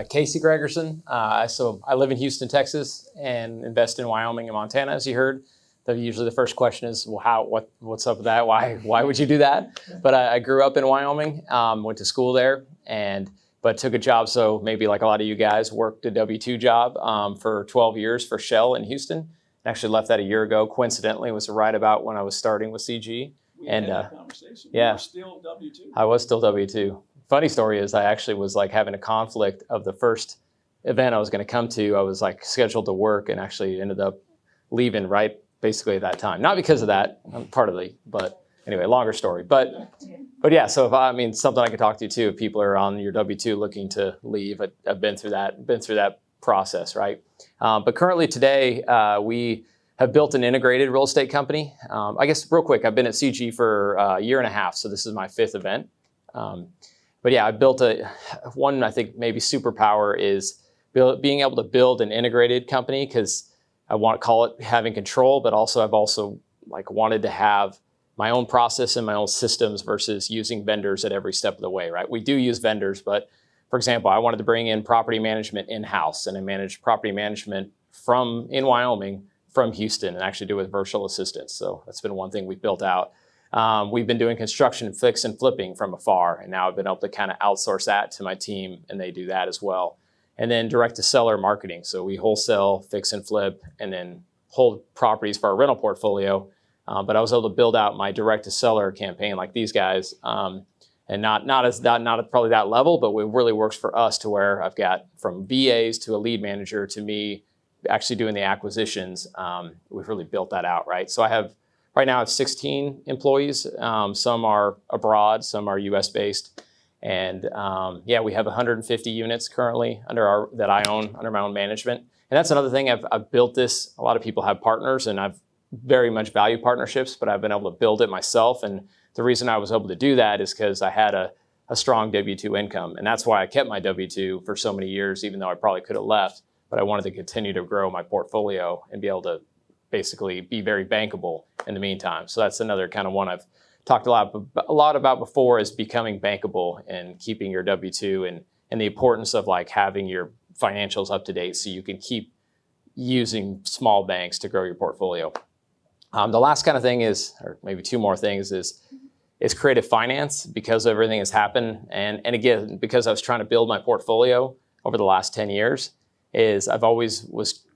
Casey Gregersen. So I live in Houston, Texas, and invest in Wyoming and Montana, as you heard. Usually the first question is, well, what's up with that? Why would you do that? But I grew up in Wyoming, went to school there, but took a job. So maybe like a lot of you guys, worked a W-2 job for 12 years for Shell in Houston. Actually left that a year ago. Coincidentally, it was right about when I was starting with CG. We had that conversation. Yeah, you were still W-2. I was still W-2. Funny story is I actually was like having a conflict of the first event I was going to come to. I was like scheduled to work and actually ended up leaving right basically at that time. Not because of that, partly, but anyway, longer story. But yeah, so something I could talk to you too. If people are on your W-2 looking to leave, I've been through that process, right? But currently today, we have built an integrated real estate company. I guess real quick, I've been at CG for a year and a half, so this is my 5th event. But yeah, I built one, I think maybe superpower is being able to build an integrated company, because I want to call it having control, but I've also like wanted to have my own process and my own systems versus using vendors at every step of the way, right? We do use vendors, but for example, I wanted to bring in property management in-house, and I managed property management in Wyoming from Houston, and actually do it with virtual assistants. So that's been one thing we've built out. We've been doing construction, fix, and flipping from afar, and now I've been able to kind of outsource that to my team, and they do that as well. And then direct-to-seller marketing. So we wholesale, fix, and flip, and then hold properties for our rental portfolio. But I was able to build out my direct-to-seller campaign like these guys, and not at probably that level, but it really works for us to where I've got from VAs to a lead manager to me actually doing the acquisitions. We've really built that out, right? So right now I have 16 employees. Some are abroad, some are US based. And we have 150 units currently that I own under my own management. And that's another thing, I've built this. A lot of people have partners, and I've very much value partnerships, but I've been able to build it myself. And the reason I was able to do that is because I had a strong W-2 income. And that's why I kept my W-2 for so many years, even though I probably could have left. But I wanted to continue to grow my portfolio and be able to basically be very bankable in the meantime. So that's another kind of one I've talked a lot about before, is becoming bankable and keeping your W-2 and the importance of like having your financials up to date so you can keep using small banks to grow your portfolio. The last kind of thing is, or maybe two more things, is creative finance, because everything has happened. And again, because I was trying to build my portfolio over the last 10 years,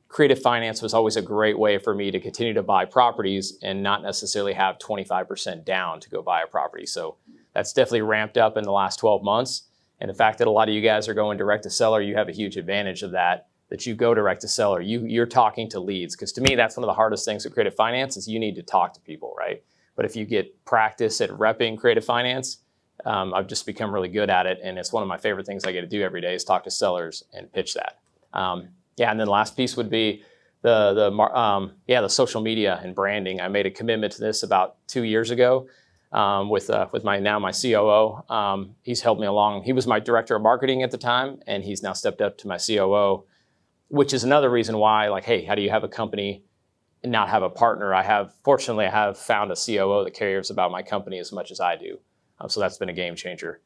creative finance was always a great way for me to continue to buy properties and not necessarily have 25% down to go buy a property. So that's definitely ramped up in the last 12 months. And the fact that a lot of you guys are going direct to seller, you have a huge advantage of that you go direct to seller. You're talking to leads, because to me, that's one of the hardest things with creative finance is you need to talk to people, right? But if you get practice at repping creative finance, I've just become really good at it. And it's one of my favorite things I get to do every day is talk to sellers and pitch that. And then the last piece would be the social media and branding. I made a commitment to this about 2 years ago with my COO. He's helped me along. He was my director of marketing at the time, and he's now stepped up to my COO, which is another reason why, like, hey, how do you have a company and not have a partner? Fortunately, I have found a COO that cares about my company as much as I do. So that's been a game changer.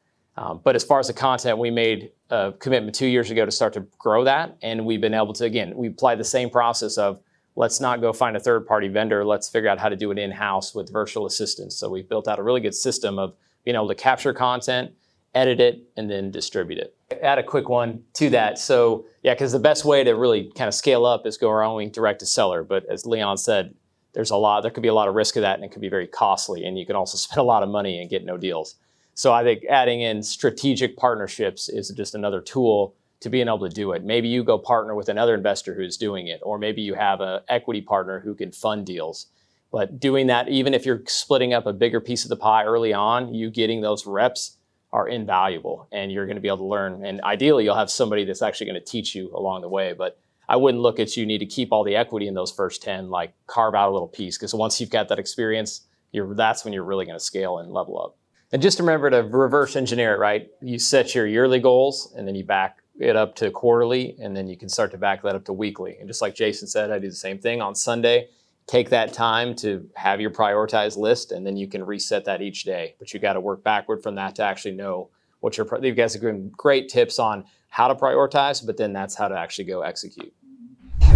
But as far as the content, we made a commitment 2 years ago to start to grow that. And we've been able to, again, we apply the same process of let's not go find a third-party vendor. Let's figure out how to do it in-house with virtual assistants. So we've built out a really good system of being able to capture content, edit it, and then distribute it. Add a quick one to that. So yeah, because the best way to really kind of scale up is going direct to seller. But as Leon said, there could be a lot of risk of that, and it could be very costly. And you can also spend a lot of money and get no deals. So I think adding in strategic partnerships is just another tool to being able to do it. Maybe you go partner with another investor who's doing it, or maybe you have an equity partner who can fund deals. But doing that, even if you're splitting up a bigger piece of the pie early on, you getting those reps are invaluable, and you're going to be able to learn. And ideally, you'll have somebody that's actually going to teach you along the way. But I wouldn't look at you need to keep all the equity in those first 10, like carve out a little piece, because once you've got that experience, that's when you're really going to scale and level up. And just remember to reverse engineer it, right? You set your yearly goals, and then you back it up to quarterly, and then you can start to back that up to weekly. And just like Jason said, I do the same thing on Sunday. Take that time to have your prioritized list, and then you can reset that each day. But you got to work backward from that to actually know you guys have given great tips on how to prioritize, but then that's how to actually go execute.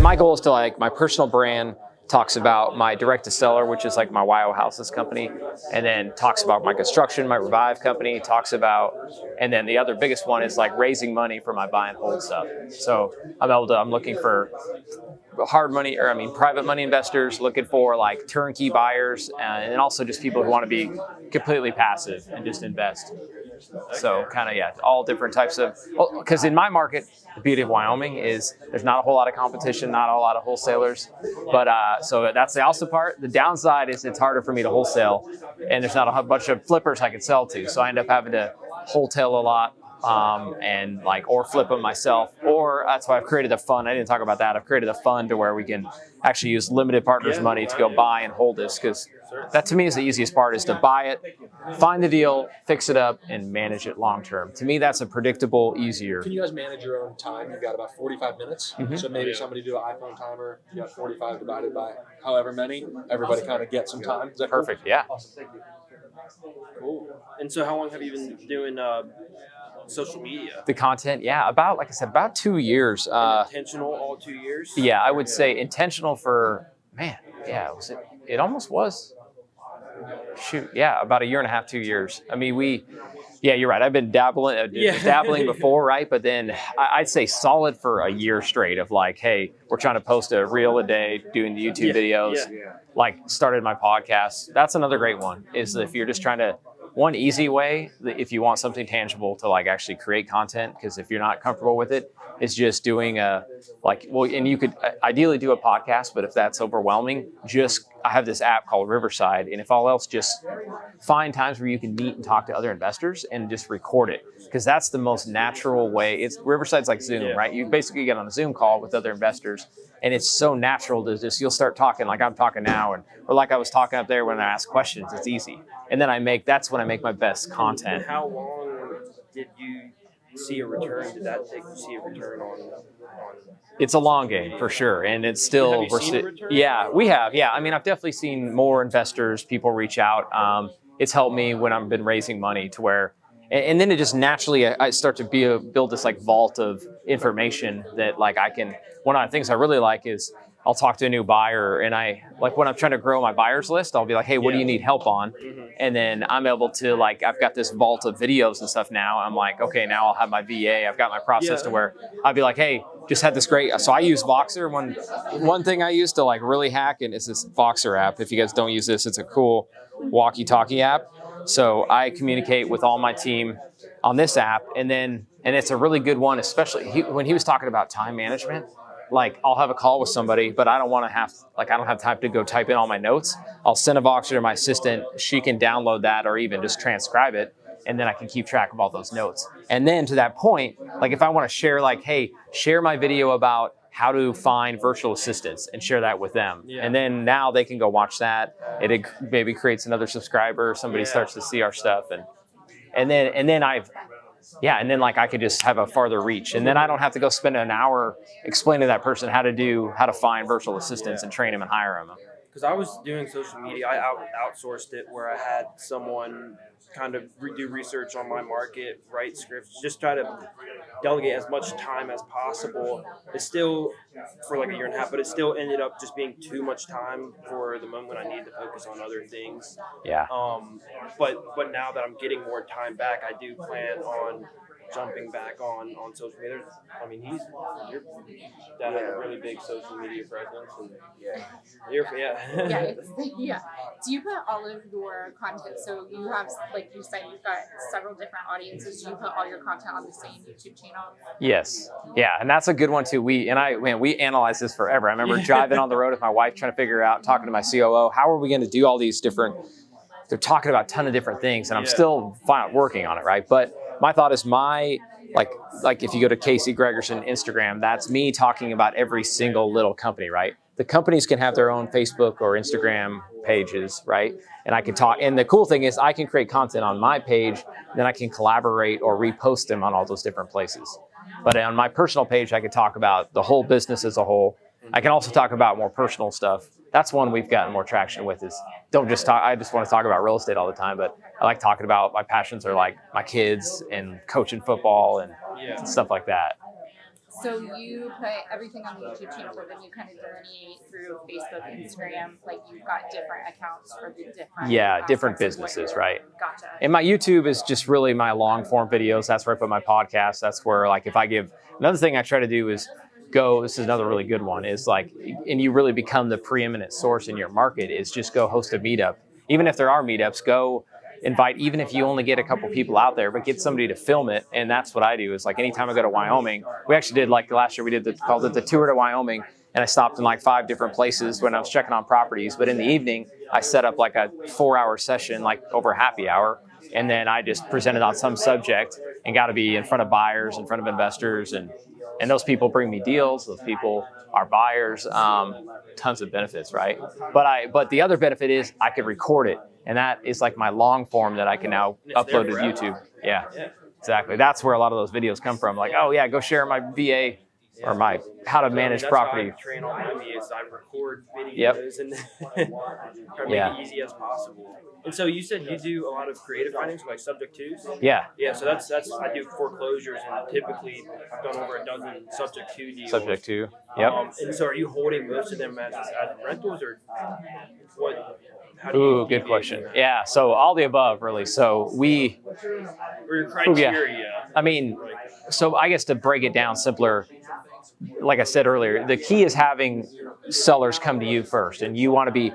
My goal is to like my personal brand talks about my direct to seller, which is like my YO Houses company, and then talks about my construction, my Revive company, talks about, and then the other biggest one is like raising money for my buy and hold stuff. So I'm looking for private money investors, looking for like turnkey buyers, and also just people who want to be completely passive and just invest. So all different types of, because in my market, the beauty of Wyoming is there's not a whole lot of competition, not a lot of wholesalers. But so that's the also part. The downside is it's harder for me to wholesale, and there's not a bunch of flippers I could sell to. So I end up having to wholesale a lot. Or flip them myself, or that's why I've created a fund. I didn't talk about that. I've created a fund to where we can actually use limited partners money to go buy and hold this, because that to me is the easiest part, is to buy it, find the deal, fix it up, and manage it long term. To me, that's a predictable, easier. Can you guys manage your own time? You've got about 45 minutes. Mm-hmm. So maybe somebody do an iPhone timer. You got 45 divided by however many. Everybody kind of gets some time. Is that perfect? Cool? Yeah. Awesome. Thank you. Cool. And so how long have you been doing social media? The content, about 2 years. Intentional all 2 years? Yeah, I would say intentional for, it almost was. About a year and a half, 2 years. I mean, you're right. I've been dabbling before, right? But then I'd say solid for a year straight of like, hey, we're trying to post a reel a day, doing the YouTube videos, started my podcast. That's another great one, is if you're just trying to, one easy way, if you want something tangible to like actually create content, because if you're not comfortable with it, is just doing and you could ideally do a podcast, but if that's overwhelming, I have this app called Riverside, and if all else, just find times where you can meet and talk to other investors and just record it, because that's the most natural way. Riverside's like Zoom, right? You basically get on a Zoom call with other investors, and it's so natural to you'll start talking like I'm talking now, or like I was talking up there when I ask questions. It's easy, and then that's when I make my best content. And how long did you see a return? Did that take to see a return on? It's a long game for sure, and it's still. Have you seen a return? Yeah, we have. Yeah, I mean, I've definitely seen more investors, people reach out. It's helped me when I've been raising money to where, and then it just naturally I start to build this like vault of information that like I can. One of the things I really like is I'll talk to a new buyer, and when I'm trying to grow my buyers list, I'll be like, hey, what do you need help on? Mm-hmm. And then I'm able to I've got this vault of videos and stuff now. I'm like, okay, now I'll have my VA. I've got my process to where I'll be like, hey, just had this great. So I use Voxer. One thing I use to really hack, and it's this Voxer app. If you guys don't use this, it's a cool walkie-talkie app. So I communicate with all my team on this app, and it's a really good one, especially when he was talking about time management. I'll have a call with somebody, but I don't have time to go type in all my notes. I'll send a Voxer to my assistant. She can download that or even just transcribe it, and then I can keep track of all those notes. And then to that point, if I want to share, hey, share my video about how to find virtual assistants and share that with them. Yeah. And then now they can go watch that. It maybe creates another subscriber. Somebody starts to see our stuff, and then I could just have a farther reach. And then I don't have to go spend an hour explaining to that person how to find virtual assistants and train them and hire them. Because I was doing social media, I outsourced it where I had someone kind of do research on my market, write scripts, just try to delegate as much time as possible. It's still for a year and a half, but it still ended up just being too much time for the moment when I needed to focus on other things. Yeah. But now that I'm getting more time back, I do plan on jumping back on social media. I mean, your dad has a really big social media presence, and yeah. Do you put all of your content? So you have, like you said, you've got several different audiences. Do you put all your content on the same YouTube channel? Yes. Yeah, and that's a good one too. We analyzed this forever. I remember driving on the road with my wife, trying to figure out, talking to my COO, how are we going to do all these different. They're talking about a ton of different things, and I'm still working on it, right? But my thought is if you go to Casey Gregersen Instagram, that's me talking about every single little company, right? The companies can have their own Facebook or Instagram pages, right? And I can talk, and the cool thing is I can create content on my page, then I can collaborate or repost them on all those different places. But on my personal page, I could talk about the whole business as a whole. I can also talk about more personal stuff. that's one we've gotten more traction with is don't just talk. I just want to talk about real estate all the time, but I like talking about my passions are like my kids and coaching football and stuff like that. So you put everything on the YouTube channel, but then you kind of delineate through Facebook, Instagram, like you've got different accounts for the different different aspects of what businesses, you're- right? Gotcha. And my YouTube is just really my long form videos. That's where I put my podcast. That's where like if I give another thing I try to do is go, this is another really good one, is like, and you really become the preeminent source in your market, is just go host a meetup. Even if there are meetups, go invite, even if you only get a couple people out there, but get somebody to film it. And that's what I do is like anytime I go to Wyoming, we actually did like last year, we did called it the tour to Wyoming. And I stopped in like 5 different places when I was checking on properties. But in the evening, I set up like a 4-hour session, like over a happy hour. And then I just presented on some subject and got to be in front of buyers, in front of investors. And those people bring me deals. Those people are buyers. Tons of benefits, right? But the other benefit is I could record it. And that is like my long form that I can now upload to YouTube. Yeah, exactly. That's where a lot of those videos come from. Like, oh yeah, go share my VA or my how to manage property. That's how I train all my VAs. I record videos and try to make it easy as possible. And so you said you do a lot of creative writings, like subject twos? Yeah. Yeah, so that's I do foreclosures, and typically I've done over a dozen subject two deals. Subject to, yep. And so are you holding most of them as rentals, or what? How do you Ooh, good question. Yeah, so all the above, really. So or your criteria? I mean, so I guess to break it down simpler, like I said earlier, the key is having sellers come to you first. And you want to be,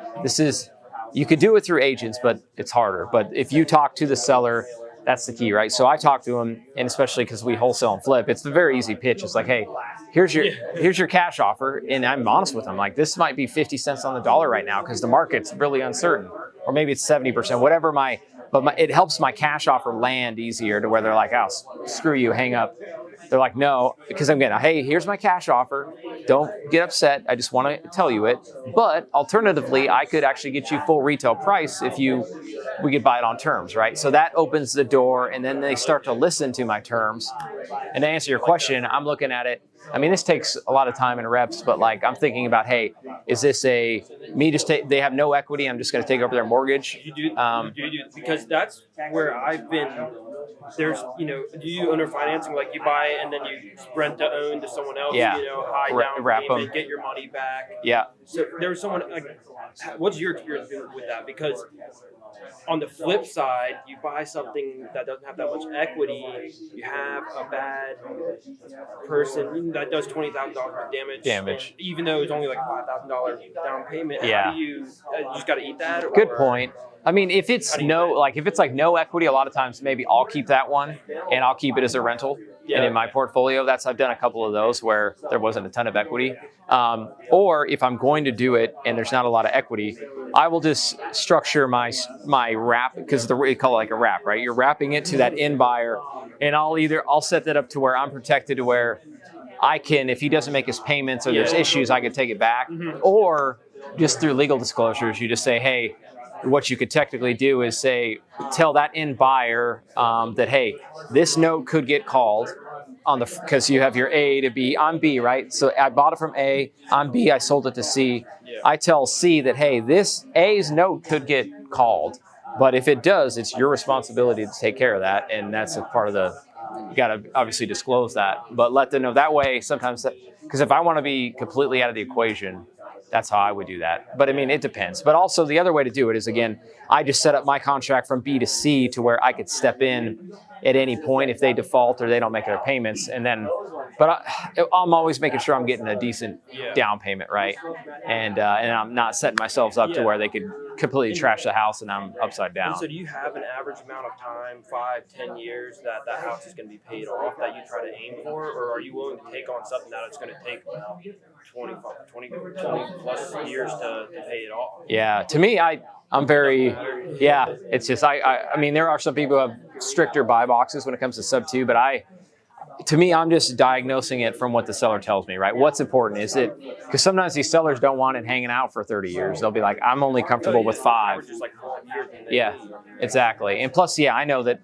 you could do it through agents, but it's harder. But if you talk to the seller, that's the key, right? So I talk to them, and especially because we wholesale and flip, it's a very easy pitch. It's like, hey, here's your cash offer. And I'm honest with them. Like, this might be 50 cents on the dollar right now because the market's really uncertain. Or maybe it's 70%, whatever it helps my cash offer land easier to where they're like, oh, screw you, hang up. They're like, no, because I'm getting, hey, here's my cash offer. Don't get upset. I just want to tell you it. But alternatively, I could actually get you full retail price if we could buy it on terms, right? So that opens the door, and then they start to listen to my terms. And to answer your question, I'm looking at it. I mean, this takes a lot of time and reps, but like I'm thinking about, hey, is this they have no equity, I'm just going to take over their mortgage? You do, because that's where I've been. There's, do you under financing, like you buy it and then you rent to own to someone else, high down payment, get your money back. Yeah. So there's someone, what's your experience with that? Because on the flip side, you buy something that doesn't have that much equity, you have a bad person that does $20,000 damage, even though it's only like $5,000 down payment. Yeah. How do you just got to eat that? Good point. I mean, if it's no equity, a lot of times maybe I'll keep that one and I'll keep it as a rental. Yeah. And in my portfolio, I've done a couple of those where there wasn't a ton of equity. Or if I'm going to do it and there's not a lot of equity, I will just structure my wrap, because we call it like a wrap, right? You're wrapping it to that end buyer, and I'll set that up to where I'm protected to where I can, if he doesn't make his payments or there's issues, I can take it back. Mm-hmm. Or just through legal disclosures, you just say, hey, what you could technically do is tell that end buyer that, hey, this note could get called because you have your A to B. I'm B, right? So I bought it from A. I'm B. I sold it to C. Yeah. I tell C that, hey, this A's note could get called. But if it does, it's your responsibility to take care of that. And that's a part of you got to obviously disclose that. But let them know that way sometimes. Because if I want to be completely out of the equation, that's how I would do that. But I mean, it depends. But also the other way to do it is, again, I just set up my contract from B to C to where I could step in at any point if they default or they don't make their payments. And then, but I'm always making sure I'm getting a decent down payment, right? And I'm not setting myself up to where they could completely trash the house and I'm upside down. And so do you have an average amount of time, 5-10 years, that house is going to be paid off that you try to aim for? Or are you willing to take on something that it's going to take 20 plus years to pay it off? Yeah, to me, I'm very, it's just, I mean, there are some people who have stricter buy boxes when it comes to sub 2, but to me, I'm just diagnosing it from what the seller tells me, right? What's important? Is it, because sometimes these sellers don't want it hanging out for 30 years. They'll be like, I'm only comfortable with 5. Yeah, exactly. And plus, I know that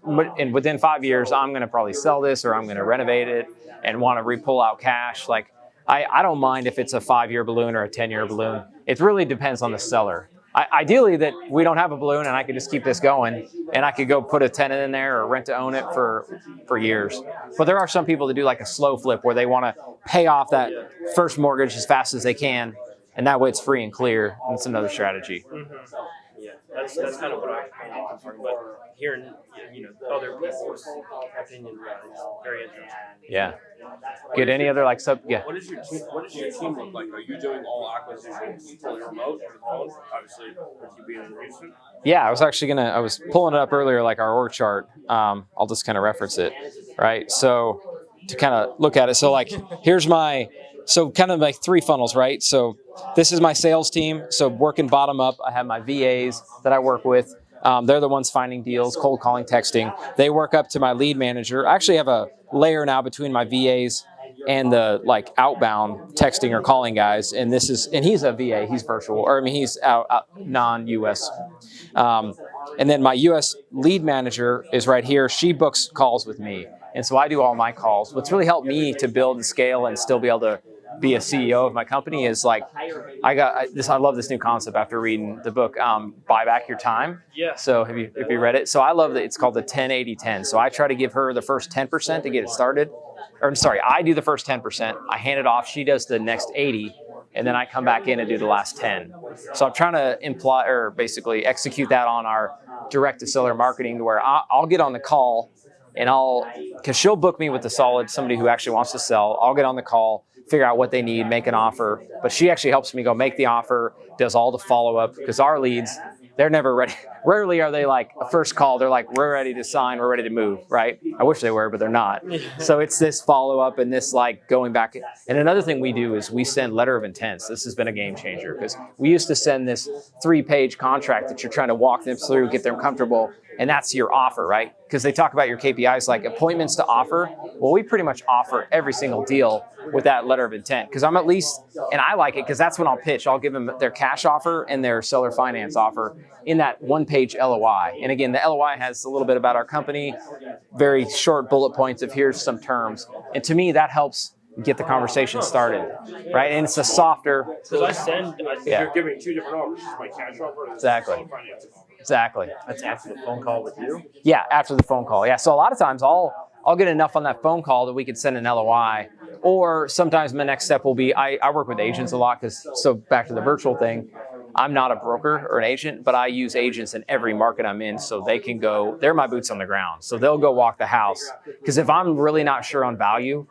within 5 years, I'm going to probably sell this or I'm going to renovate it and want to pull out cash. Like, I don't mind if it's a 5-year balloon or a 10-year balloon. It really depends on the seller. Ideally that we don't have a balloon and I could just keep this going and I could go put a tenant in there or rent to own it for years. But there are some people that do like a slow flip where they want to pay off that first mortgage as fast as they can, and that way it's free and clear. And it's another strategy. Yeah, that's kind of what I'm talking about. Hearing other people's opinion is very interesting. Yeah. Good. Any other like sub? Yeah. What does your team look like? Are you doing all acquisitions fully remote? Obviously, with you being in Houston. Yeah, I was pulling it up earlier, like our org chart. I'll just kind of reference it, right? So to kind of look at it. So like, here's so kind of like 3 funnels, right? So this is my sales team. So working bottom up, I have my VAs that I work with. They're the ones finding deals, cold calling, texting. They work up to my lead manager. I actually have a layer now between my VAs and the like outbound texting or calling guys. And he's a VA, he's virtual, or I mean, he's out non-US. And then my US lead manager is right here. She books calls with me. And so I do all my calls. What's really helped me to build and scale and still be able to be a CEO of my company is like, I love this new concept after reading the book, Buy Back Your Time. Yeah. So have you read it? So I love that it's called the 10-80-10. So I try to give her the first 10% to get it started. I do the first 10%. I hand it off. She does the next 80. And then I come back in and do the last 10. So I'm trying to basically execute that on our direct to seller marketing where I'll get on the call and because she'll book me with somebody who actually wants to sell. I'll get on the call, figure out what they need, make an offer. But she actually helps me go make the offer, does all the follow-up, because our leads, they're never ready. Rarely are they like a first call. They're like, we're ready to sign, we're ready to move, right? I wish they were, but they're not. So it's this follow-up and this like going back. And another thing we do is we send letter of intents. This has been a game changer because we used to send this 3-page contract that you're trying to walk them through, get them comfortable. And that's your offer, right? Because they talk about your KPIs like appointments to offer. Well, we pretty much offer every single deal with that letter of intent because I'm at least, and I like it because that's when I'll pitch. I'll give them their cash offer and their seller finance offer in that 1-page LOI. And again, the LOI has a little bit about our company, very short bullet points of here's some terms. And to me, that helps get the conversation started, right? And it's a softer. Because you're giving 2 different offers. My cash offer and Exactly. seller finance offer. Exactly. That's after the phone call with you? Yeah, after the phone call. Yeah, so a lot of times I'll get enough on that phone call that we could send an LOI. Or sometimes my next step will be, I work with agents a lot so back to the virtual thing, I'm not a broker or an agent, but I use agents in every market I'm in so they can go, they're my boots on the ground. So they'll go walk the house. Because if I'm really not sure on value,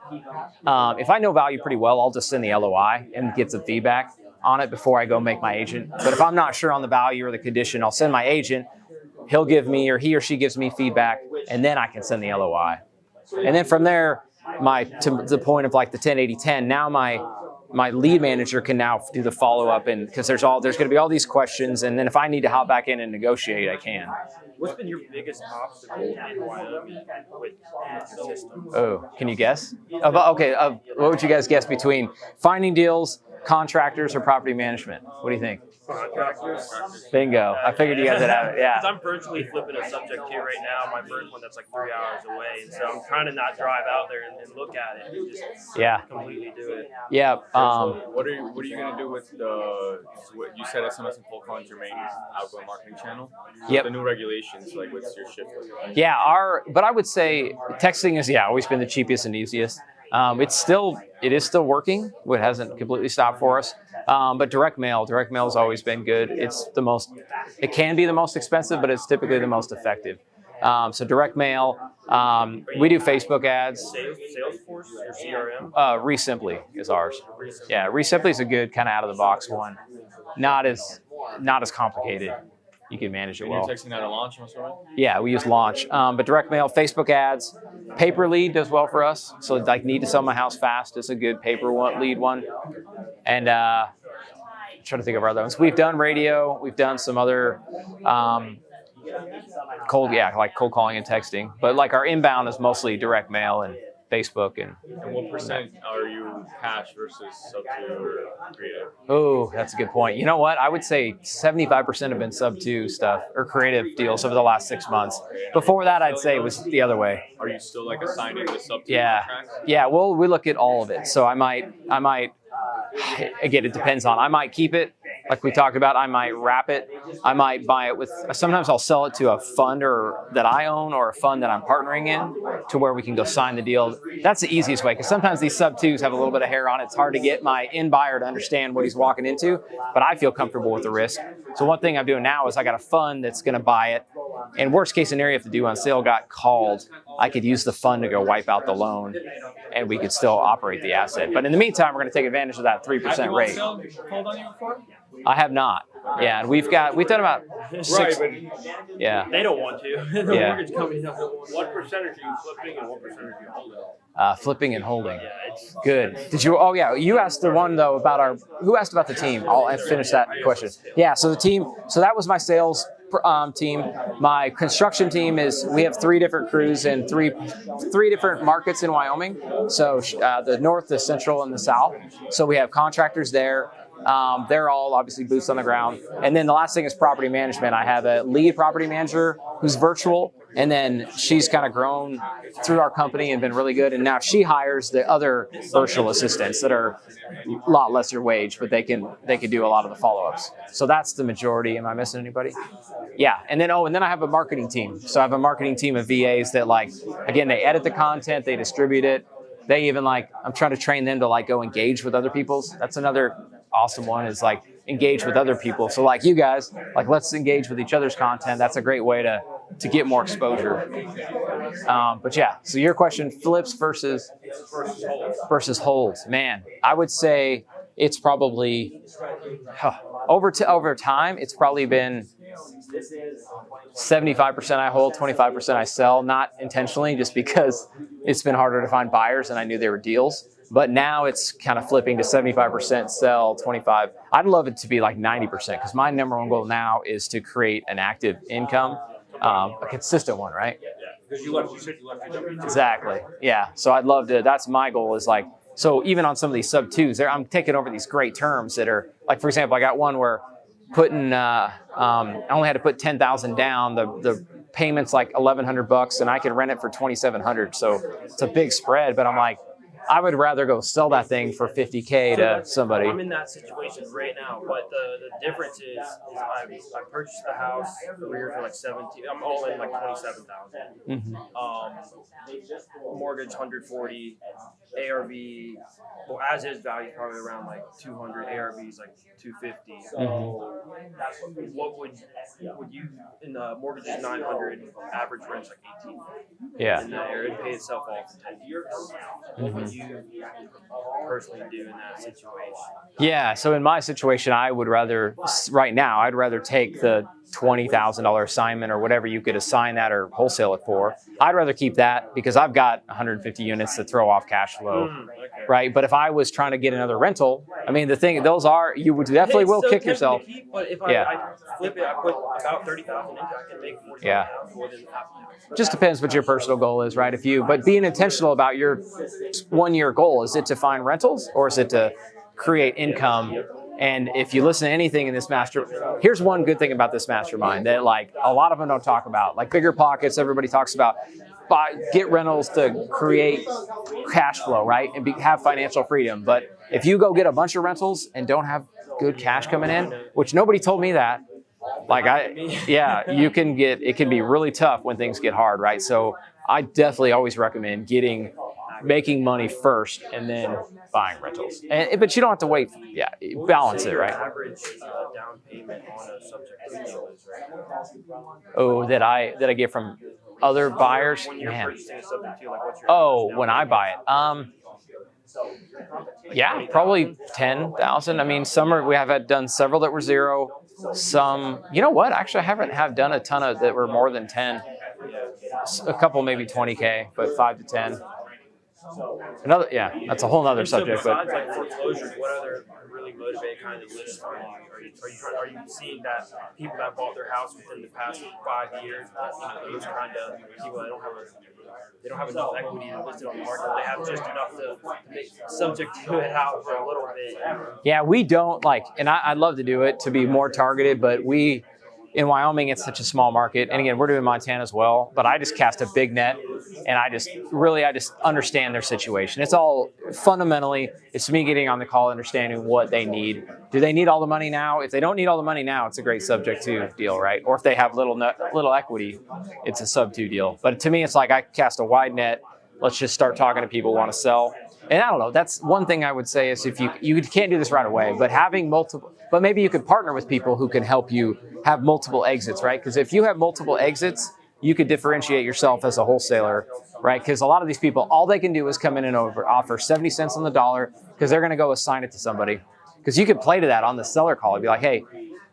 if I know value pretty well, I'll just send the LOI and get some feedback on it before I go make my agent. But if I'm not sure on the value or the condition, I'll send my agent. He'll give me, or he or she gives me feedback, and then I can send the LOI. And then from there, to the point of like the 10-80-10, now my lead manager can now do the follow-up, and because there's going to be all these questions, and then if I need to hop back in and negotiate, I can. What's been your biggest obstacle in Wyoming with your system? Oh, can you guess? What would you guys guess between finding deals, contractors, or property management? What do you think? Contractors. Bingo. I figured you guys would have it. Yeah. Because I'm virtually flipping a subject here right now. My first one that's like 3 hours away, and so I'm trying to not drive out there and look at it and just completely do it. Yeah. What are you gonna do with what you said SMS and cold calling your main outbound marketing channel? Yep. The new regulations, like what's your shift? Yeah. But I would say texting has always been the cheapest and easiest. It is still working. It hasn't completely stopped for us. But direct mail has always been good. It can be the most expensive, but it's typically the most effective. So direct mail, we do Facebook ads. Salesforce or CRM? Resimply is ours. Yeah, Resimply is a good kind of out of the box one. Not as complicated. You can manage it well. You're texting out a launch, I'm sorry? Yeah, we use Launch. But direct mail, Facebook ads, paper lead does well for us. So like need to sell my house fast is a good paper lead one. And trying to think of our other ones. We've done radio. We've done some other cold calling and texting. But like our inbound is mostly direct mail and Facebook and. And what percent are you cash versus sub 2 or creative? Oh, that's a good point. You know what? I would say 75% have been sub 2 stuff or creative deals over the last 6 months. Before that, I'd say it was the other way. Are you still like assigning the sub 2 Yeah. contracts? Yeah. Well, we look at all of it. So I might, again, it depends on, I might keep it. Like we talked about, I might wrap it. I might buy it with, sometimes I'll sell it to a fund or that I own or a fund that I'm partnering in to where we can go sign the deal. That's the easiest way because sometimes these sub 2s have a little bit of hair on it. It's hard to get my end buyer to understand what he's walking into, but I feel comfortable with the risk. So one thing I'm doing now is I got a fund that's going to buy it. And worst case scenario, if the due on sale got called, I could use the fund to go wipe out the loan and we could still operate the asset. But in the meantime, we're going to take advantage of that 3% rate. Called on you before? I have not. Yeah, and we've done about 6. Yeah. They don't want to. The Yeah. mortgage company doesn't want to. What percentage are you flipping and what percentage are you holding? Flipping and holding. Yeah, it's Good. Did you? Oh yeah, you asked the one though about who asked about the team? I'll finish that question. Yeah. So the team. So that was my sales team. My construction team we have 3 different crews in three different markets in Wyoming. So the north, the central, and the south. So we have contractors there. They're all obviously boots on the ground. And then the last thing is property management. I have a lead property manager who's virtual, and then she's kind of grown through our company and been really good. And now she hires the other virtual assistants that are a lot lesser wage, but they can do a lot of the follow-ups. So that's the majority. Am I missing anybody? Yeah. And then I have a marketing team. So I have a marketing team of VAs that again, they edit the content, they distribute it. They even I'm trying to train them to go engage with other people's. That's another awesome one is engage with other people. So you guys, let's engage with each other's content. That's a great way to get more exposure. But yeah, so your question, flips versus holds. Man, I would say it's probably over time, it's probably been 75% I hold, 25% I sell, not intentionally, just because it's been harder to find buyers and I knew they were deals. But now it's kind of flipping to 75% sell, 25. I'd love it to be 90% because my number one goal now is to create an active income, a consistent one, right? Because you said you left your W2. Exactly. Yeah. So I'd love to. That's my goal. Is so even on some of these sub 2s, I'm taking over these great terms that are for example, I got one where putting I only had to put $10,000 down. The payment's $1,100 and I can rent it for $2,700. So it's a big spread, but I'm I would rather go sell that thing for $50K to somebody. I'm in that situation right now, but the difference is I purchased the house 3 years for 17. I'm all in 27,000. Mortgage 140, ARV, well, as is value probably around 200. ARV is 250. What would you in the mortgage is 900, average rent's 18. Yeah. And that area pay itself off in 10 years. What would you personally do in that situation? Yeah, so in my situation, I'd rather take the $20,000 assignment or whatever you could assign that or wholesale it for. I'd rather keep that because I've got 150 units to throw off cash flow, right? But if I was trying to get another rental, you would definitely will kick yourself. Keep, but if I flip it, I put about 30,000 into it, I can make 40,000 more than half. Just depends what your personal goal is, right? But being intentional about your 1-year goal, is it to find rentals or is it to create income? And if you listen to anything in this here's one good thing about this mastermind that a lot of them don't talk about, Bigger Pockets, everybody talks about, get rentals to create cash flow, right? And have financial freedom. But if you go get a bunch of rentals and don't have good cash coming in, which nobody told me that, it can be really tough when things get hard, right? So I definitely always recommend making money first and then buying rentals. But you don't have to wait. Yeah, balance it, right? Average down payment on a subject deal is Oh, that I get from other buyers. when you're Man. purchasing a subject deal, what's your When I buy it. Yeah, probably 10,000. I mean, we have done several that were 0. Some, you know what? Actually, I haven't done a ton of that were more than 10. A couple maybe 20K, but 5 to 10. That's a whole nother subject. Besides But like foreclosures, what other really motivating kind of lists are you? Are you seeing that people that bought their house within the past 5 years, those kind of people that they don't have enough equity to list it on the market, or they have just enough to make subject to it out for a little bit. yeah, we don't and I'd love to do it to be more targeted, but in Wyoming, it's such a small market. And again, we're doing Montana as well, but I just cast a big net and I just understand their situation. It's all fundamentally, it's me getting on the call, understanding what they need. Do they need all the money now? If they don't need all the money now, it's a great subject to deal, right? Or if they have little equity, it's a sub 2 deal. But to me, it's like I cast a wide net. Let's just start talking to people who want to sell. And I don't know, that's one thing I would say is if you can't do this right away, but having but maybe you could partner with people who can help you have multiple exits, right? Because if you have multiple exits, you could differentiate yourself as a wholesaler, right? Because a lot of these people, all they can do is come in and offer 70 cents on the dollar because they're going to go assign it to somebody. Because you could play to that on the seller call and be like, hey,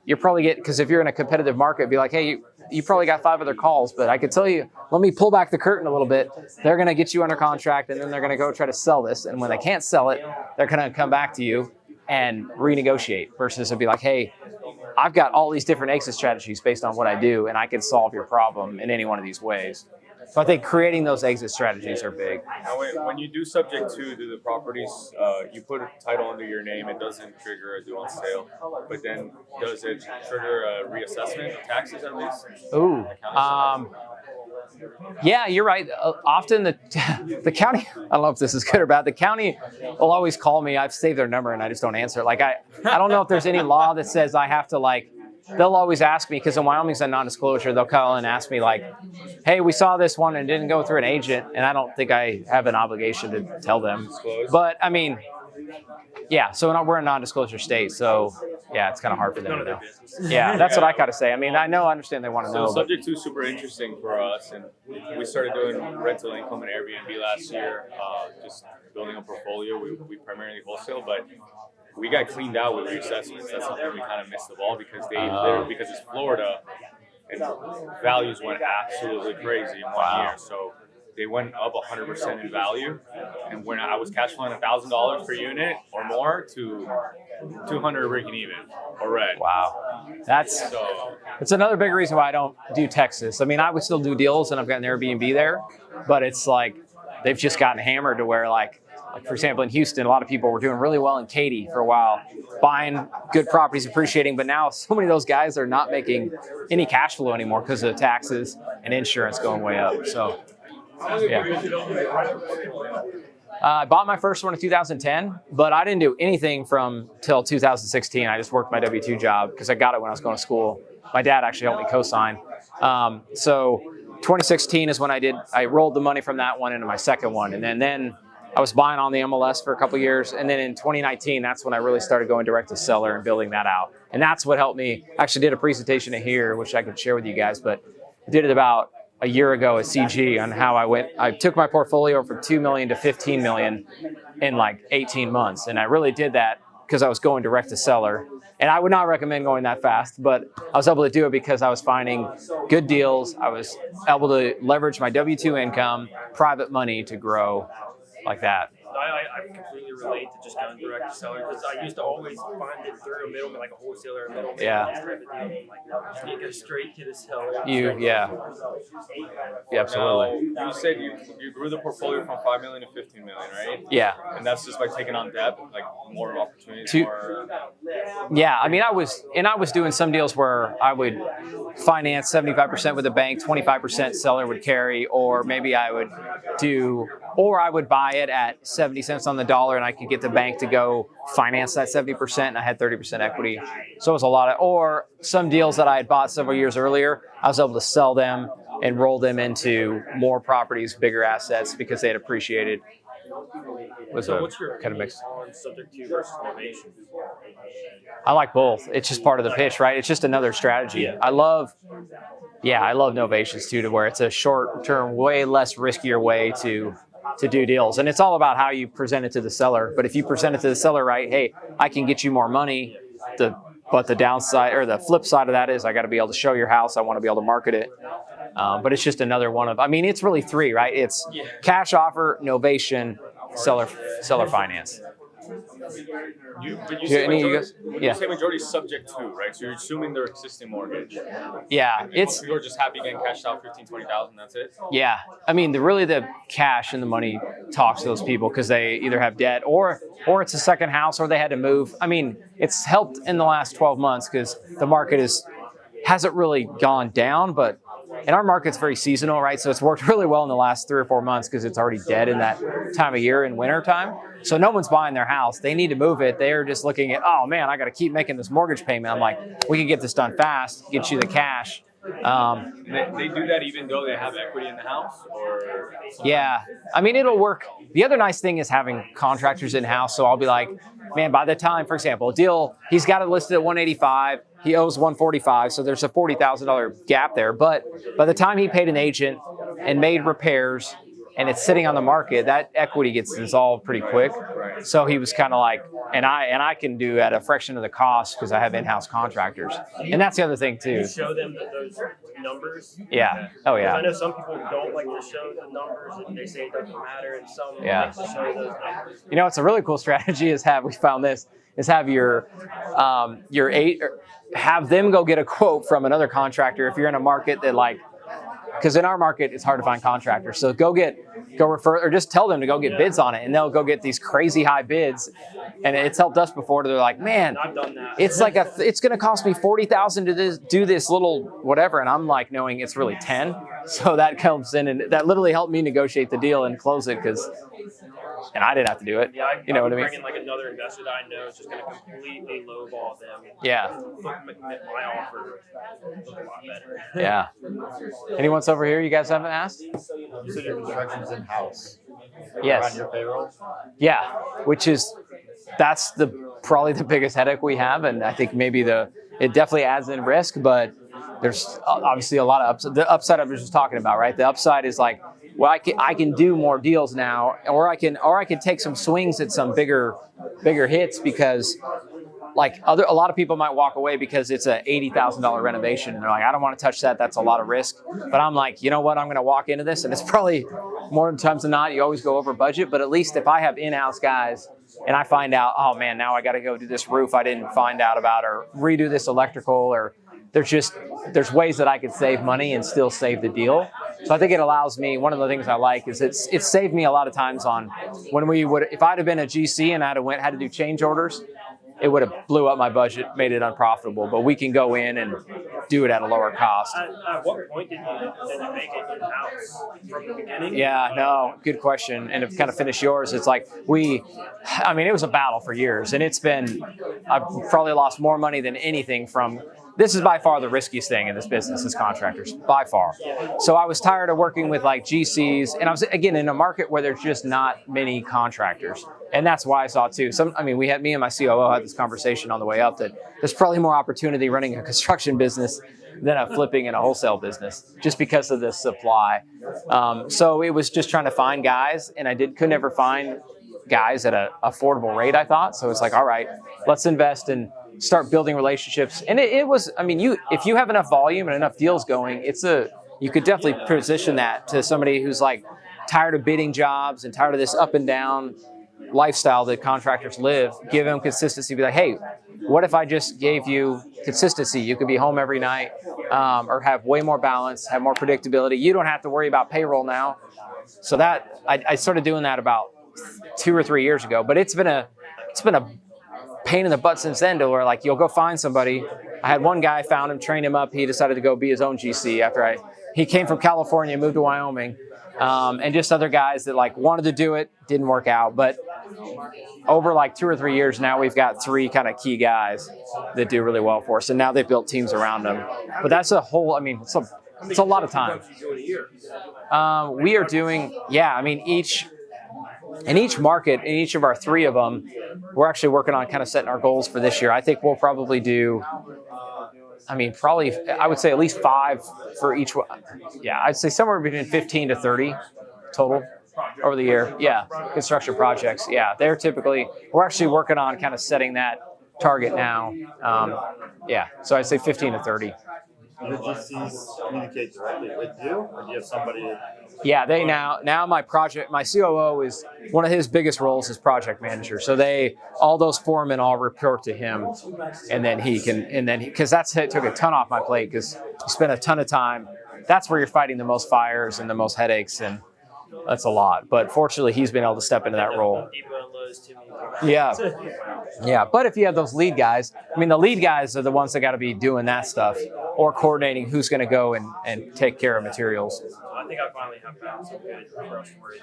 you're probably because if you're in a competitive market, be like, hey, you probably got 5 other calls, but I could tell you, let me pull back the curtain a little bit. They're going to get you under contract and then they're going to go try to sell this. And when they can't sell it, they're going to come back to you and renegotiate versus it'd be like, hey, I've got all these different exit strategies based on what I do and I can solve your problem in any one of these ways. So I think creating those exit strategies are big. Now, when you do subject to the properties, you put a title under your name. It doesn't trigger a due on sale, but then does it trigger a reassessment of taxes at least? Ooh, yeah, you're right. Often the county, I don't know if this is good or bad, the county will always call me. I've saved their number and I just don't answer. Like I don't know if there's any law that says I have to they'll always ask me, because in Wyoming's a non-disclosure, they'll call and ask me like, hey, we saw this one and it didn't go through an agent. And I don't think I have an obligation to tell them. But I mean, yeah, so we're a non-disclosure state. So yeah, it's kind of hard for them to know. Yeah, that's what I gotta say. I mean, I understand they want to know. So subject to is super interesting for us, and we started doing rental income and Airbnb last year, just building a portfolio. We primarily wholesale, but we got cleaned out with reassessments. That's something we kind of missed the ball because because it's Florida and values went absolutely crazy in 1 year. So they went up 100% in value, and when I was cash flowing $1,000 per unit or more to 200 breaking even or red. Wow, it's another big reason why I don't do Texas. I mean, I would still do deals, and I've got an Airbnb there, but it's like they've just gotten hammered to where like for example, in Houston, a lot of people were doing really well in Katy for a while, buying good properties, appreciating. But now so many of those guys are not making any cash flow anymore because of the taxes and insurance going way up. So, yeah. I bought my first one in 2010, but I didn't do anything till 2016. I just worked my W-2 job because I got it when I was going to school. My dad actually helped me co-sign. So 2016 is when I rolled the money from that one into my second one. And then I was buying on the MLS for a couple of years. And then in 2019, that's when I really started going direct to seller and building that out. And that's what helped me. I actually did a presentation here, which I could share with you guys, but I did it about a year ago at CG on how I took my portfolio from 2 million to 15 million in like 18 months. And I really did that because I was going direct to seller. And I would not recommend going that fast, but I was able to do it because I was finding good deals. I was able to leverage my W-2 income, private money to grow like that. I completely relate to just going direct to seller because I used to always find it through a middleman, like a wholesaler, a middleman. Yeah. Like, you go straight to the seller. Yeah, absolutely. Now, you said you grew the portfolio from 5 million to 15 million, right? Yeah. And that's just by taking on debt, like more opportunities. Yeah, I mean, I was doing some deals where I would finance 75% with a bank, 25% seller would carry, or maybe I would buy it at 70 cents on the dollar and I could get the bank to go finance that 70% and I had 30% equity. So it was a lot or some deals that I had bought several years earlier, I was able to sell them and roll them into more properties, bigger assets because they had appreciated. What's your kind of mix on subject to versus innovation? I like both. It's just part of the pitch, right? It's just another strategy. I love novations too, to where it's a short-term, way less riskier way to do deals. And it's all about how you present it to the seller. But if you present it to the seller right, hey, I can get you more money. The But the downside or the flip side of that is I got to be able to show your house. I want to be able to market it. But it's just another one of, I mean, it's really three, right? It's cash offer, novation, seller finance. But you Yeah, say any of you majority, guys? you say majority is subject to, right? So you're assuming their existing mortgage. Yeah, it's You're just happy getting cashed out 15, 20,000. That's it. yeah. I mean, the cash and the money talks to those people because they either have debt or it's a second house or they had to move. I mean, it's helped in the last 12 months because the market hasn't really gone down, but and our market's very seasonal, right? So it's worked really well in the last 3 or 4 months because it's already dead in that time of year in winter time. So no one's buying their house. They need to move it. They're just looking at, oh man, I got to keep making this mortgage payment. I'm like, we can get this done fast, get you the cash. They do that even though they have equity in the house, or Yeah, I mean, it'll work. The other nice thing is having contractors in-house. So I'll be like, man, by the time, for example, a deal, he's got it listed at 185, he owes 145, so there's a $40,000 gap there. But by the time he paid an agent and made repairs and it's sitting on the market, that equity gets dissolved pretty quick. So he was kind of like, and I can do at a fraction of the cost because I have in-house contractors. And that's the other thing too. You show them those numbers. Yeah. Oh yeah. I know some people don't like to show the numbers and they say it doesn't matter, and some Yeah. like to show those numbers. You know, it's a really cool strategy we found this, is have have them go get a quote from another contractor if you're in a market that because in our market, it's hard to find contractors. So go refer, or just tell them to go get bids on it, and they'll go get these crazy high bids. And it's helped us before. They're like, man, I've done that. it's going to cost me $40,000 to do this little whatever. And I'm like, knowing it's really 10. So that comes in, and that literally helped me negotiate the deal and close it and I didn't have to do it. Yeah, you know what I mean? Bring in like another investor that I know is just going to completely lowball them. Yeah. My offer look a lot better. Yeah. Anyone over here you guys haven't asked? You said your construction's in-house. Yes. On your payroll? Yeah, that's probably the biggest headache we have, and I think maybe it definitely adds in risk, but there's obviously a lot of upside. The upside I was just talking about, right? The upside is like, well, I can do more deals now, or I can take some swings at some bigger hits because a lot of people might walk away because it's a $80,000 renovation and they're like, I don't want to touch that. That's a lot of risk. But I'm like, you know what? I'm going to walk into this, and it's probably more times than not, you always go over budget. But at least if I have in-house guys and I find out, oh man, now I got to go do this roof I didn't find out about, or redo this electrical, or there's ways that I could save money and still save the deal. So I think it allows me, one of the things I like is it's saved me a lot of times on when if I'd have been a GC and had to do change orders, it would have blew up my budget, made it unprofitable. But we can go in and do it at a lower cost. At what point did you make it in-house? From the beginning? Yeah, no, good question. And to kind of finish yours, it's like it was a battle for years. And I've probably lost more money than anything this is by far the riskiest thing in this business is contractors, by far. So I was tired of working with GCs, and I was, again, in a market where there's just not many contractors. And that's why I saw it too. Me and my COO had this conversation on the way up that there's probably more opportunity running a construction business than a flipping and a wholesale business, just because of the supply. So it was just trying to find guys, and could never find guys at an affordable rate, I thought. So it's like, all right, let's invest and start building relationships. And it was, if you have enough volume and enough deals going, you could definitely position that to somebody who's tired of bidding jobs and tired of this up and down lifestyle that contractors live. Give them consistency. Be like, hey, what if I just gave you consistency? You could be home every night, or have way more balance, have more predictability. You don't have to worry about payroll now. So that I started doing that about 2 or 3 years ago, but it's been a pain in the butt since then, to where you'll go find somebody. I had one guy, found him, trained him up. He decided to go be his own GC after he came from California, moved to Wyoming, and just other guys that wanted to do it, didn't work out. But over 2 or 3 years now, we've got 3 kind of key guys that do really well for us, and now they've built teams around them. But that's a whole, it's a lot of time. We are doing, in each market, in each of our 3 of them, we're actually working on kind of setting our goals for this year. I think we'll probably do, I would say at least 5 for each one. Yeah, I'd say somewhere between 15 to 30 total over the year. Yeah, construction projects. Yeah, we're actually working on kind of setting that target now. Yeah, so I'd say 15 to 30. Do the GCs communicate directly with you, or do you have somebody? Yeah, they now my COO is one of his biggest roles is project manager. So all those foremen all report to him, and then because took a ton off my plate because you spend a ton of time. That's where you're fighting the most fires and the most headaches, and that's a lot. But fortunately, he's been able to step into that role. Yeah. Yeah. But if you have those lead guys, I mean, the lead guys are the ones that got to be doing that stuff or coordinating who's going to go and take care of materials. I think I finally have found some good trustworthy.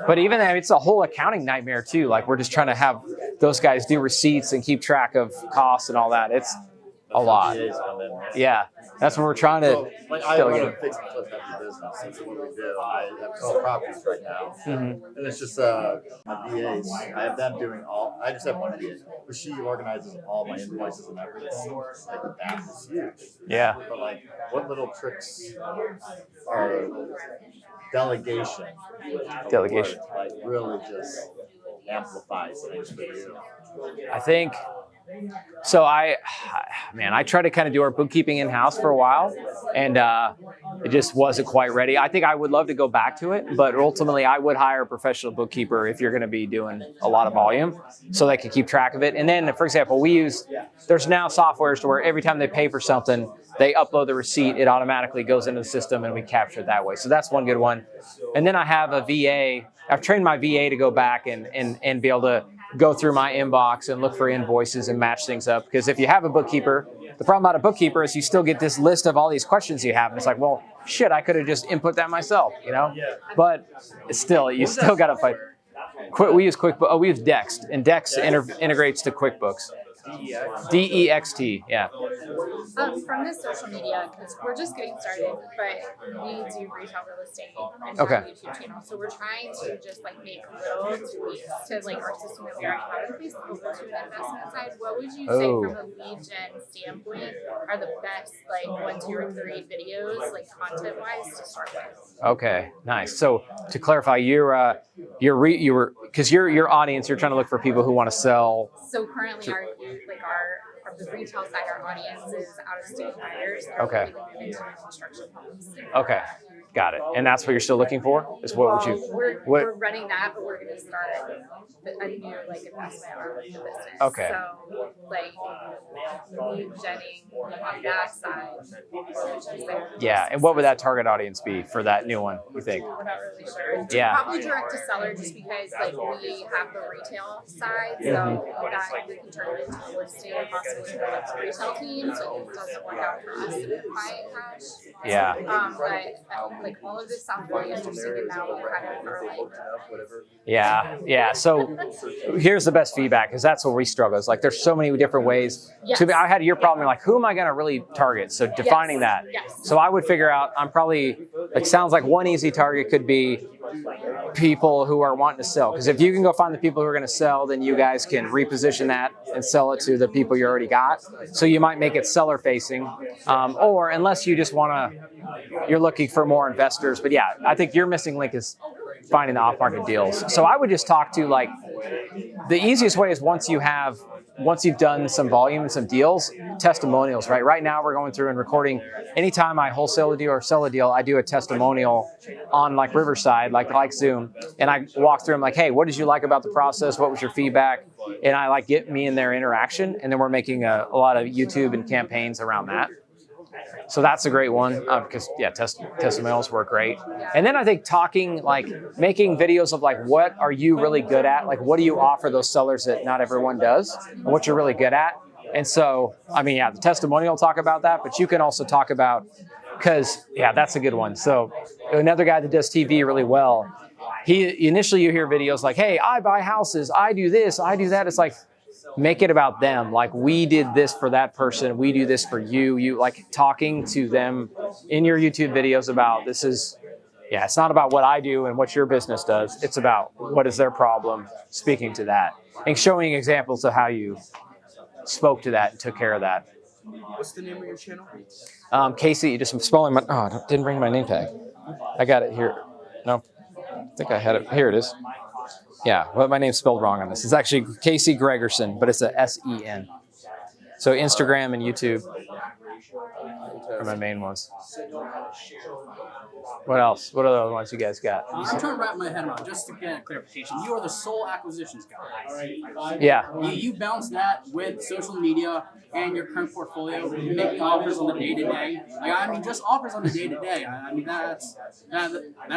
But even then, it's a whole accounting nightmare too. Like we're just trying to have those guys do receipts and keep track of costs and all that. It's a lot. Yeah. That's what we're trying to. So, like I run a fix and flip heavy business. That's what we do. I have 12 properties right now, and it's just my VAs. I have them doing all. I just have one VA, but she organizes all my invoices and everything. Like that is huge. Yeah. But like, what little tricks are delegation? Delegation. Like really just amplifies things for you. I think. So I tried to kind of do our bookkeeping in-house for a while, and it just wasn't quite ready. I think I would love to go back to it, but ultimately I would hire a professional bookkeeper if you're going to be doing a lot of volume so they can keep track of it. And then, for example, there's now softwares to where every time they pay for something, they upload the receipt, it automatically goes into the system and we capture it that way. So that's one good one. And then I have a VA. I've trained my VA to go back and be able to go through my inbox and look for invoices and match things up. Because if you have a bookkeeper, the problem about a bookkeeper is you still get this list of all these questions you have. And it's like, well, shit, I could have just input that myself, you know? But it's still, you still got to fight. We use QuickBooks. We use Dext, and Dext integrates to QuickBooks. DEXT, yeah. From the social media, because we're just getting started, but we do retail real estate and Okay. our YouTube channel. So we're trying to just like make little tweaks to like our system that we already have in place over to the investment side. What would you say from a lead gen standpoint are the best like 1, 2, or 3 videos, like content wise, to start with? Okay, nice. So to clarify, because your audience, you're trying to look for people who want to sell. So currently our the retail side, our audience is out of state buyers. That are Okay. looking to move into construction homes. Okay, got it. And that's what you're still looking for? Is what would you? We're running that, but we're going to start a new like investment arm of the business. Okay. So like lead genning on that side. What would you say? Yeah, and what would that target audience be for that new one, you think? We're not really sure. Yeah. Probably direct to seller, just because like we have the retail side, so that we can turn it into a listing and possibly go up to retail team. So it doesn't work out for us to buy it cash. Yeah. But like all of this sounds really interesting, and now we kind of are like. Yeah. So here's the best feedback, because that's where we struggle. It's like there's so many different ways. Yes. I had your problem. You're like, who am I going to really target? So defining that. Yes. So I would figure out. I'm probably sounds like one easy target could be people who are wanting to sell. Because if you can go find the people who are going to sell, then you guys can reposition that and sell it to the people you already got. So you might make it seller facing, or unless you just you're looking for more investors. But yeah, I think your missing link is finding the off-market deals. So I would just talk to the easiest way is once you've done some volume and some deals, testimonials, right? Right now we're going through and recording. Anytime I wholesale a deal or sell a deal, I do a testimonial on like Riverside, like Zoom. And I walk through them like, hey, what did you like about the process? What was your feedback? And I get me in their interaction. And then we're making a lot of YouTube and campaigns around that. So that's a great one because testimonials work great. And then I think making videos of what are you really good at? Like, what do you offer those sellers that not everyone does, and what you're really good at? And so, the testimonial will talk about that, but you can also talk about, that's a good one. So another guy that does TV really well, initially you hear videos like, hey, I buy houses, I do this, I do that. It's like, make it about them. Like, we did this for that person. We do this for you. You talking to them in your YouTube videos about it's not about what I do and what your business does. It's about what is their problem, speaking to that and showing examples of how you spoke to that and took care of that. What's the name of your channel? Casey, just spelling I didn't bring my name tag. I got it here. No, I think I had it. Here it is. Yeah, well, my name's spelled wrong on this. It's actually Casey Gregersen, but it's a S-E-N. So Instagram and YouTube are my main ones. What else? What other ones you guys got? I'm trying to wrap my head around, just to get clarification. You are the sole acquisitions guy. Yeah. You balance that with social media and your current portfolio, making offers on the day-to-day. Like, I mean, just offers on the day-to-day. I mean, that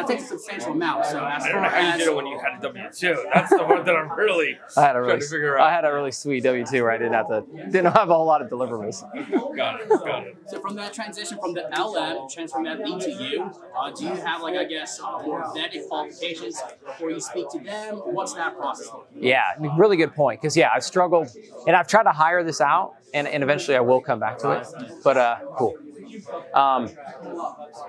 takes a substantial amount. So as I don't far know how you as did it when you had a W-2. That's the one that I'm really I had trying to figure out. I had a really sweet W-2 where I didn't have a whole lot of deliverables. Got it. so from that transition from the LM, transferring that into you, do you have, like, I guess, more vetted qualifications before you speak to them? What's that process like? Yeah, really good point. Because yeah, I've struggled, and I've tried to hire this out, and eventually I will come back to it. But cool.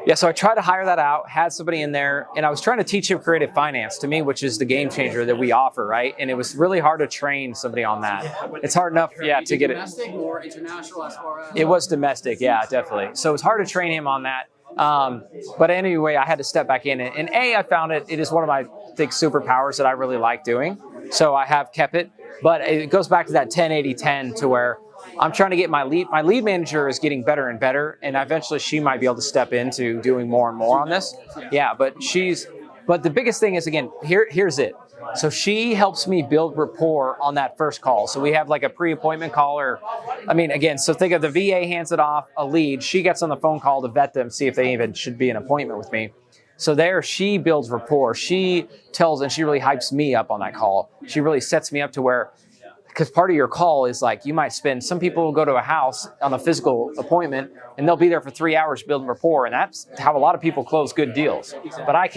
Yeah, so I tried to hire that out, had somebody in there, and I was trying to teach him creative finance to me, which is the game changer that we offer, right? And it was really hard to train somebody on that. It's hard enough, yeah, to get it. Domestic or international as far as? It was domestic, yeah, definitely. So it was hard to train him on that. But anyway, I had to step back in. And I found it is one of my superpowers that I really like doing. So I have kept it. But it goes back to that 10-80-10 to where I'm trying to get my lead manager is getting better and better. And eventually she might be able to step into doing more and more on this. Yeah, but the biggest thing is, again, here's it. So she helps me build rapport on that first call. So we have like a pre-appointment call, or, I mean, again, so think of the VA hands it off, a lead. She gets on the phone call to vet them, see if they even should be an appointment with me. So there she builds rapport. She tells, and she really hypes me up on that call. She really sets me up to where, because part of your call is like, you might spend, some people will go to a house on a physical appointment and they'll be there for 3 hours building rapport. And that's how a lot of people close good deals. But I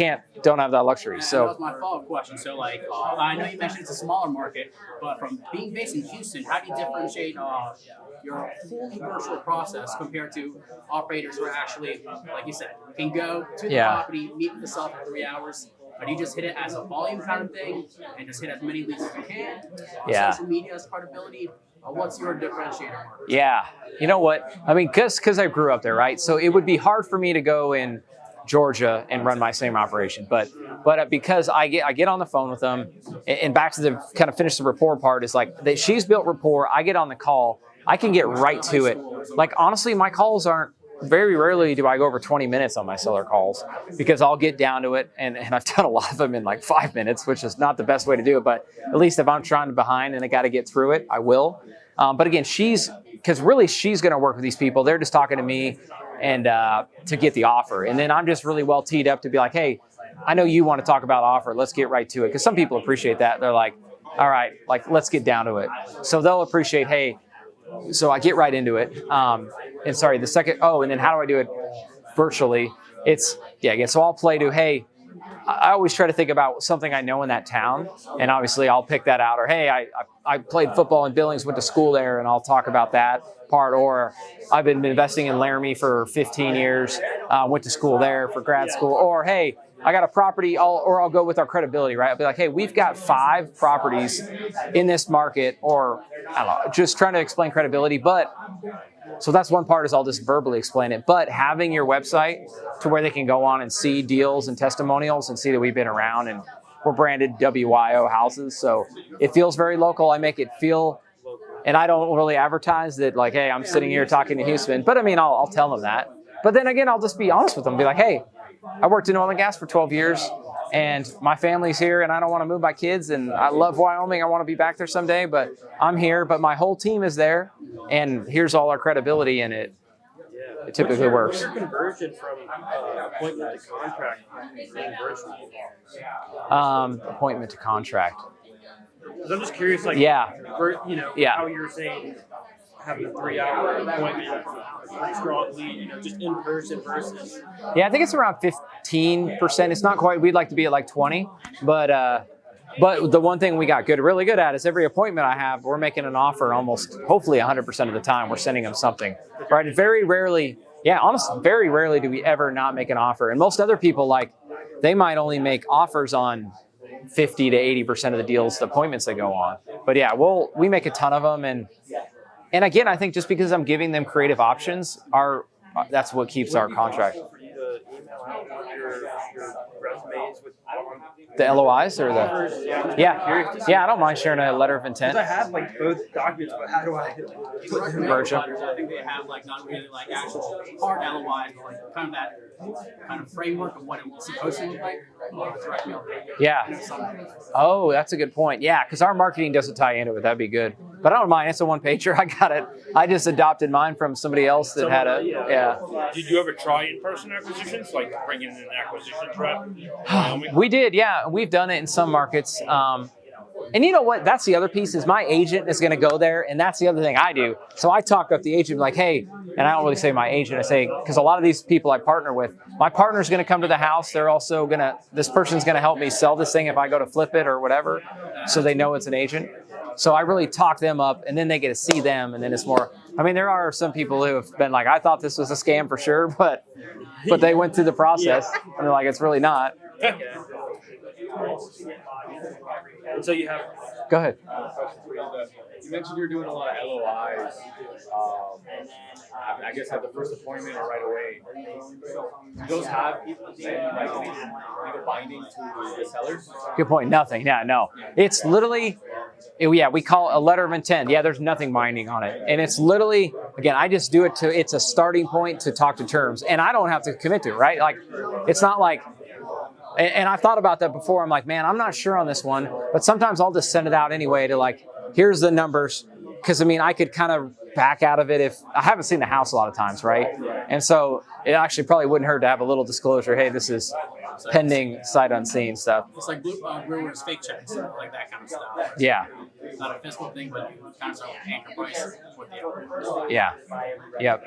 don't have that luxury. That So was my follow-up question. So, like, I know you mentioned it's a smaller market, but from being based in Houston, how do you differentiate your fully virtual process compared to operators who are actually, like you said, can go to the property, meet with the seller for 3 hours? Or do you just hit it as a volume kind of thing and just hit as many leads as you can? Social media as portability. What's your differentiator, Mark? yeah, you know what? I mean, because I grew up there, right? So it would be hard for me to go in Georgia and run my same operation. But because I get on the phone with them, and back to the kind of finish the rapport part is like she's built rapport. I get on the call. I can get right to it. Like, honestly, my calls aren't, very rarely do I go over 20 minutes on my seller calls, because I'll get down to it, and I've done a lot of them in like 5 minutes, which is not the best way to do it, but at least if I'm trying behind and I got to get through it, I will. But again, because really she's going to work with these people. They're just talking to me and to get the offer. And then I'm just really well teed up to be like, hey, I know you want to talk about offer. Let's get right to it. Because some people appreciate that. They're like, all right, like, let's get down to it. So they'll appreciate, hey, so I get right into it. And sorry, the second, and then how do I do it virtually? So I'll play to, hey, I always try to think about something I know in that town, and obviously I'll pick that out. Or, hey, I played football in Billings, went to school there, and I'll talk about that part. Or I've been investing in Laramie for 15 years, went to school there for grad school. Or, hey, I got a property, I'll go with our credibility, right? I'll be like, hey, we've got 5 properties in this market, or I don't know, just trying to explain credibility. But so that's one part, is I'll just verbally explain it. But having your website to where they can go on and see deals and testimonials and see that we've been around, and we're branded WYO houses. So it feels very local. I make it feel, and I don't really advertise that like, hey, I'm sitting here talking to Houston. But I mean, I'll tell them that. But then again, I'll just be honest with them and be like, hey, I worked in oil and gas for 12 years. And my family's here, and I don't want to move my kids, and I love Wyoming. I want to be back there someday, but I'm here, but my whole team is there, and here's all our credibility, and it typically works. What's your conversion from appointment to contract being virtual? Appointment to contract. 'Cause I'm just curious, like, how you're saying having a 3-hour appointment, pretty strong lead, just in person versus. Yeah, I think it's around 15%. It's not quite. We'd like to be at like 20, but the one thing we got really good at is every appointment I have, we're making an offer almost, hopefully 100% of the time. We're sending them something, right? Very rarely, honestly, very rarely do we ever not make an offer. And most other people, like, they might only make offers on 50 to 80% of the deals, the appointments that go on. But yeah, we make a ton of them, and again, I think just because I'm giving them creative options, that's what keeps our contract. For you to email out your your resumes with The LOIs or the? offers? Yeah, I don't mind sharing a letter of intent. Because I have like both documents, but how do I put them in? Merge them. I think they have like not really like actual hard LOIs, but like kind of that kind of framework of what it's supposed to look like. Direct mail. Yeah. Oh, that's a good point. Yeah, because our marketing doesn't tie into it. That'd be good. But I don't mind. It's a one pager. I got it. I just adopted mine from somebody else that had a. Yeah. Did you ever try in-person acquisitions, like bringing in an acquisitions rep? We did. Yeah, we've done it in some markets. And you know what? That's the other piece is my agent is going to go there, and that's the other thing I do. So I talk up the agent like, hey, and I don't really say my agent. I say, because a lot of these people I partner with, my partner's going to come to the house. They're also going to, this person's going to help me sell this thing if I go to flip it or whatever. So they know it's an agent. So I really talk them up, and then they get to see them, and then it's more. I mean, there are some people who have been like, I thought this was a scam for sure, but they went through the process, and they're like, it's really not. And so you have. Go ahead. You mentioned you're doing a lot of LOIs. I guess at the first appointment or right away. Do those have like any legal binding to the sellers? Good point. Nothing. Yeah, no. It's literally, we call it a letter of intent. Yeah, there's nothing binding on it. And it's literally, again, I just do it it's a starting point to talk to terms. And I don't have to commit to it, right? Like, it's not like, and I've thought about that before. I'm like, man, I'm not sure on this one. But sometimes I'll just send it out anyway to like, here's the numbers. Because, I mean, I could kind of back out of it if I haven't seen the house a lot of times, right? And so it actually probably wouldn't hurt to have a little disclosure. Hey, this is pending sight unseen stuff. It's like Brewer's fake checks, like that kind of stuff. Yeah. Not a fiscal thing, but kind of anchor price with the Yeah. Yep.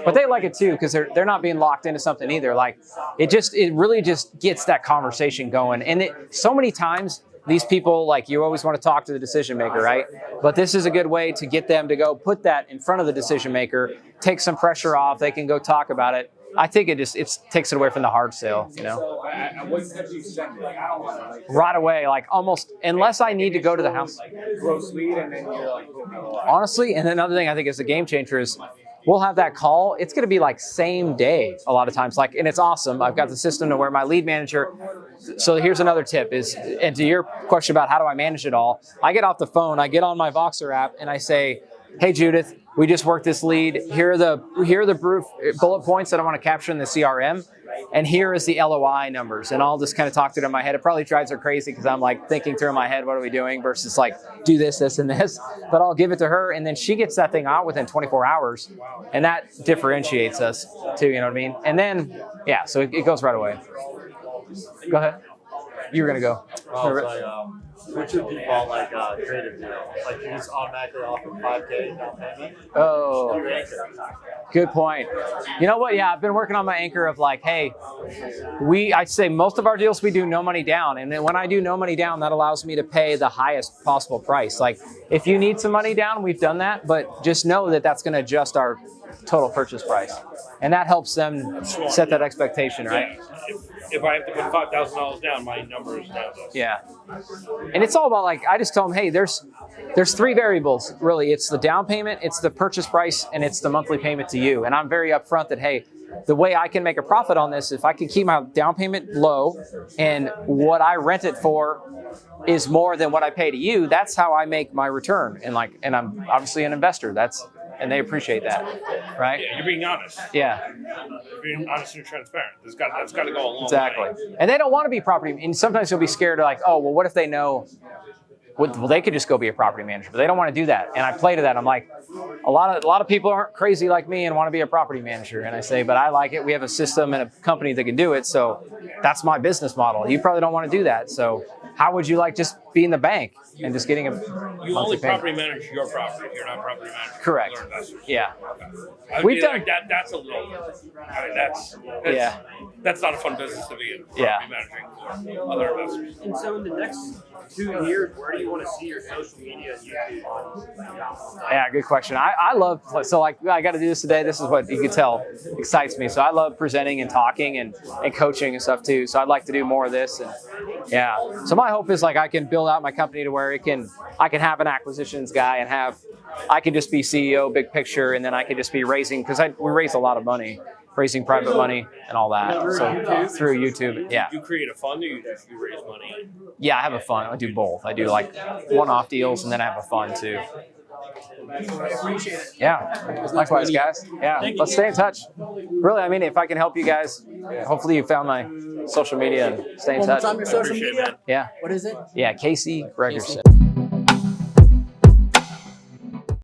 But they like it too because they're not being locked into something either. Like it really just gets that conversation going. And so many times these people, like, you always want to talk to the decision maker, right? But this is a good way to get them to go put that in front of the decision maker, take some pressure off. They can go talk about it. I think it takes it away from the hard sale, you know? So what did you send? Right away, like almost, unless I need to go to the house. Gross lead, and then you're like, Honestly, and another thing I think is a game changer is we'll have that call. It's going to be like same day a lot of times. Like, and it's awesome. I've got the system to where my lead manager. So here's another tip is, and to your question about how do I manage it all, I get off the phone, I get on my Voxer app, and I say, hey, Judith, we just worked this lead. Here are the bullet points that I want to capture in the CRM. And here is the LOI numbers. And I'll just kind of talk to it in my head. It probably drives her crazy because I'm like thinking through in my head, what are we doing versus like do this, this, and this. But I'll give it to her. And then she gets that thing out within 24 hours. And that differentiates us too, you know what I mean? And then, yeah, so it goes right away. Go ahead. You were going to go. Well, it's like, which of the default like creative deal? Like you just automatically offer $5K down payment? Oh, good point. You know what? Yeah, I've been working on my anchor of like, hey, I'd say most of our deals we do no money down. And then when I do no money down, that allows me to pay the highest possible price. Like if you need some money down, we've done that, but just know that that's going to adjust our total purchase price. And that helps them set that expectation, right? If I have to put $5,000 down, my number is down. Yeah. And it's all about like, I just tell them, hey, there's three variables, really. It's the down payment, it's the purchase price, and it's the monthly payment to you. And I'm very upfront that, hey, the way I can make a profit on this, if I can keep my down payment low and what I rent it for is more than what I pay to you, that's how I make my return. And I'm obviously an investor. And they appreciate that, right? Yeah, you're being honest. Yeah. You're being honest and transparent. That's got to go a long Exactly. way. And they don't want to be property. And sometimes you'll be scared of like, oh, well, what if they know? Well, they could just go be a property manager, but they don't want to do that. And I play to that. I'm like, a lot of people aren't crazy like me and want to be a property manager. And I say, but I like it. We have a system and a company that can do it. So that's my business model. You probably don't want to do that. So how would you like just be in the bank and just getting a You only property manage your property. You're not property manager. Correct. Other investors. Yeah. We've done that. That's a little. I mean, that's not a fun business to be in. Property managing for other investors. And so in the next 2 years, where do you want to see your social media and YouTube? Yeah, good question. I love, so like, I got to do this today. This is what you can tell excites me. So I love presenting and talking and coaching and stuff too. So I'd like to do more of this. And yeah. So my hope is like I can build out my company to where I can have an acquisitions guy and I can just be CEO, big picture, and then I can just be raising, because we raise a lot of money. raising private money and all that. So through YouTube, yeah. You create a fund, or you raise money? Yeah, I have a fund. I do both. I do like one-off deals, and then I have a fund too. I appreciate it. Yeah, likewise, guys. Yeah, let's stay in touch. Really, I mean, if I can help you guys, hopefully you found my social media and stay in touch. One more time, your social Appreciate it, media. man. Yeah, What is it? yeah, Casey Gregersen.